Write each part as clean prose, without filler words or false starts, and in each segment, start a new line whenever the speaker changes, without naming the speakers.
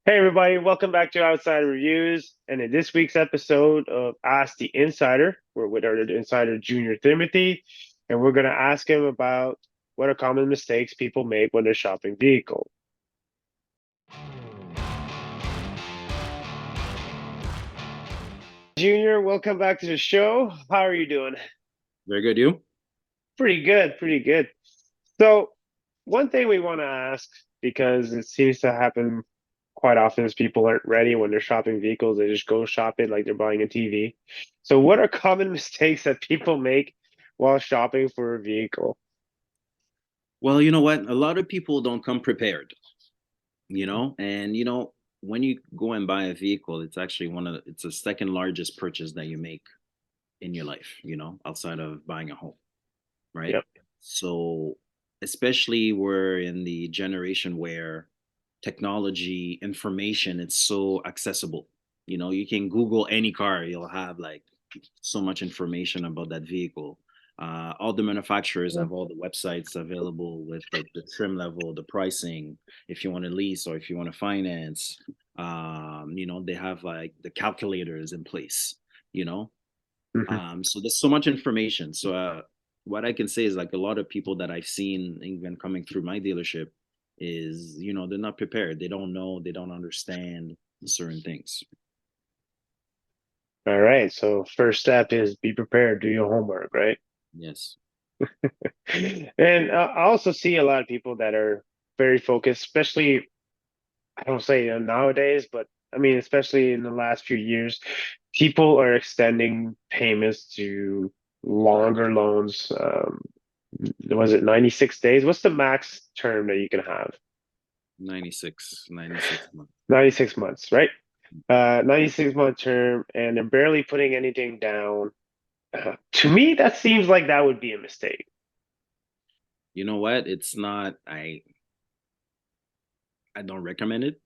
Hey everybody, welcome back to Outside Reviews. And in this week's episode of Ask the Insider, we're with our insider Junior Timothy, and we're going to ask him about what are common mistakes people make when they're shopping vehicles. Junior, welcome back to the show. How are you doing?
Very good, you?
Pretty good, pretty good. So, one thing we want to ask, because it seems to happen quite often, is people aren't ready when they're shopping vehicles. They just go shopping like they're buying a TV. So, what are common mistakes that people make while shopping for a vehicle?
Well, you know what? A lot of people don't come prepared, and when you go and buy a vehicle, it's actually it's the second largest purchase that you make in your life, outside of buying a home, right?
Yep.
So, especially we're in the generation where technology information it's so accessible. You can Google any car, you'll have like so much information about that vehicle. All the manufacturers have all the websites available with like the trim level, the pricing, if you want to lease or if you want to finance. They have like the calculators in place, you know.
Hmm.
So there's so much information. So what I can say is like a lot of people that I've seen even coming through my dealership is, they're not prepared. They don't know, they don't understand certain things.
All right. So, first step is be prepared, do your homework, right?
Yes.
And I also see a lot of people that are very focused, especially I don't say nowadays, but I mean, especially in the last few years, people are extending payments to longer loans. Was it 96 days? What's the max term that you can have?
96 months.
96 months, right? 96-month term, and they're barely putting anything down. To me, that seems like that would be a mistake.
You know what? It's not, I don't recommend it,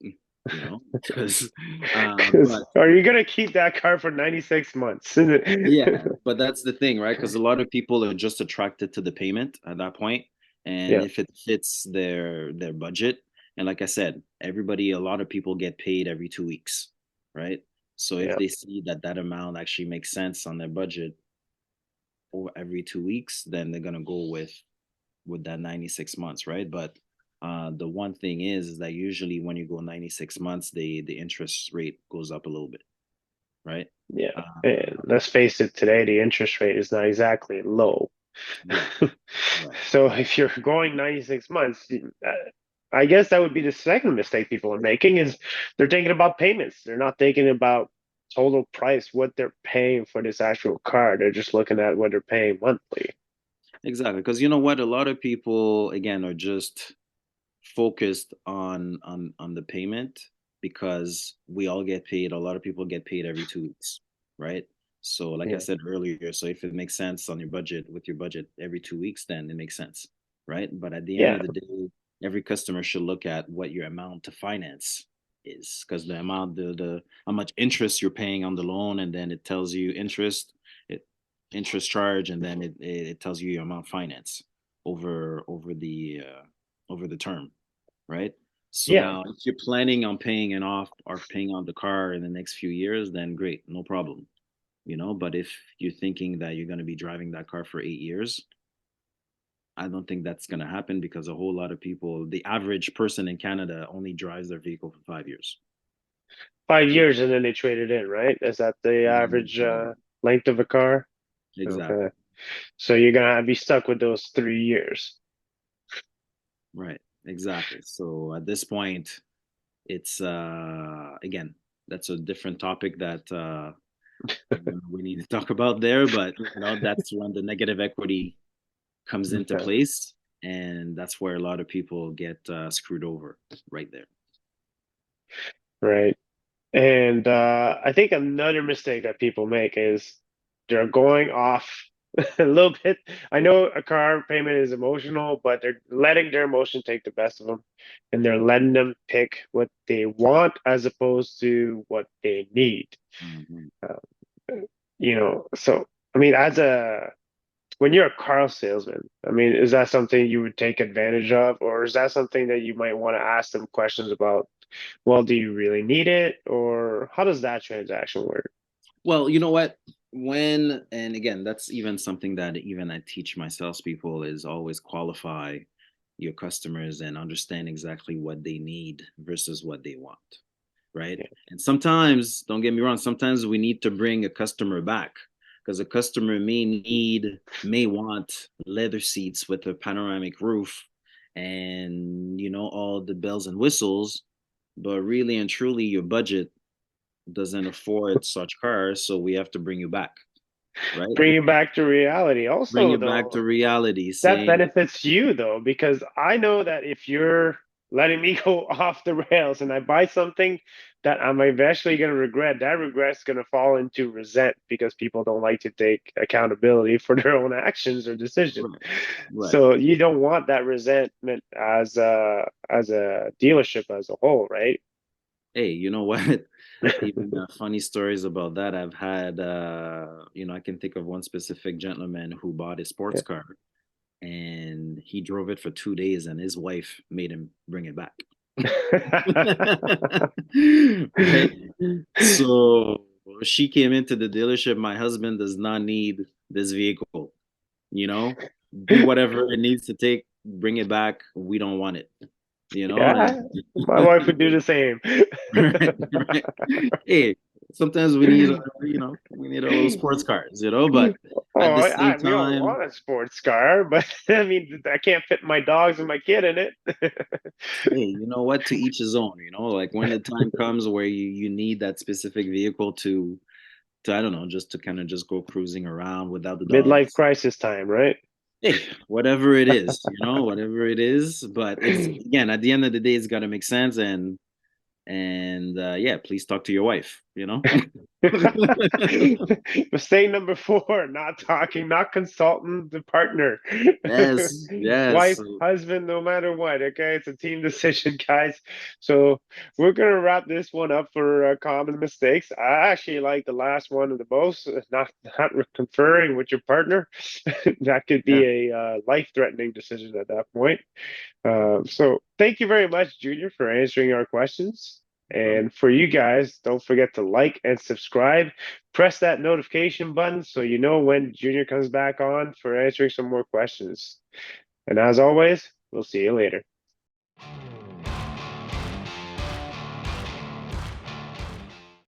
because,
Because
but
are you gonna keep that car for 96 months?
yeah, but that's the thing, right? Because a lot of people are just attracted to the payment at that point, and
Yeah,
if it fits their budget, and like I said, a lot of people get paid every 2 weeks, right? So if
yeah.
they see that that amount actually makes sense on their budget over every 2 weeks, then they're gonna go with that 96 months, right? But the one thing is that usually when you go 96 months, the interest rate goes up a little bit, right?
Yeah,
Uh,
and let's face it, today the interest rate is not exactly low.
yeah, right.
So if you're going 96 months, I guess that would be the second mistake people are making is they're thinking about payments. They're not thinking about total price, what they're paying for this actual car. They're just looking at what they're paying monthly.
Exactly, because you know what, a lot of people again are just focused on the payment because we all get paid. A lot of people get paid every 2 weeks, right? So, like I
Yeah,
said earlier, so if it makes sense on your budget with your budget every 2 weeks, then it makes sense, right? But at the end
yeah,
of the day, every customer should look at what your amount to finance is, because the amount the how much interest you're paying on the loan, and then it tells you it interest charge, and then it tells you your amount finance over the term, right? So
yeah.
now, if you're planning on paying it off or paying on the car in the next few years, then great, no problem, But if you're thinking that you're going to be driving that car for 8 years, I don't think that's going to happen because a whole lot of people, the average person in Canada, only drives their vehicle for 5 years.
5 years and then they trade it in, right? Is that the average
Exactly.
length of a car?
Exactly.
Okay. So you're gonna be stuck with those 3 years.
Right. Exactly. So at this point, it's again, that's a different topic that we need to talk about there, but that's when the negative equity comes into
Okay.
place, and that's where a lot of people get screwed over right there.
Right. And I think another mistake that people make is they're going off a little bit. I know a car payment is emotional, but they're letting their emotion take the best of them, and they're letting them pick what they want as opposed to what they need.
Mhm.
Uh, so I mean, when you're a car salesman, I mean, is that something you would take advantage of, or is that something that you might want to ask them questions about? well, do you really need it, or how does that transaction work?
Well, you know what? When, and again, that's even something that even I teach my salespeople is always qualify your customers and understand exactly what they need versus what they want, right?
Yeah.
And sometimes, don't get me wrong, sometimes we need to bring a customer back because a customer may want leather seats with a panoramic roof and, all the bells and whistles, but really and truly, your budget doesn't afford such cars, so we have to bring you back, right?
Bring it back to reality.
Bring
Also,
it back to
though,
reality,
that
saying,
benefits you though, because I know that if you're letting me go off the rails and I buy something that I'm eventually going to regret, that regret's going to fall into resent because people don't like to take accountability for their own actions or decisions.
right, right.
So you don't want that resentment as a dealership as a whole, right?
Hey, you know what? Even funny stories about that. I've had, I can think of one specific gentleman who bought a sports
Yeah.
car and he drove it for 2 days and his wife made him bring it back. Right? So she came into the dealership. My husband does not need this vehicle, you know, do whatever it needs to take, bring it back. We don't want it, and
Yeah, my wife would do the same.
right, right. Hey, sometimes we need, we need a little sports cars, but
Oh,
at the same
we all
time,
want a sports car, but I mean, I can't fit my dogs and my kid in it.
hey, you know what? To each his own, like when the time comes where you need that specific vehicle to I don't know, just to kind of just go cruising around without the
Midlife
dogs.
crisis time, right?
Hey, whatever it is, whatever it is. But it's again, at the end of the day, it's got to make sense. And yeah, please talk to your wife.
Mistake number four, not talking, not consulting the partner.
Yes, yes.
Wife, husband, no matter what. Okay, it's a team decision, guys. So we're gonna wrap this one up for common mistakes. I actually like the last one the most. Not conferring with your partner. That could
Yeah.
be a life-threatening decision at that point. So thank you very much, Junior, for answering our questions.
No problem.
And for you guys, don't forget to like and subscribe. Press that notification button so you know when Junior comes back on for answering some more questions. And as always, we'll see you later.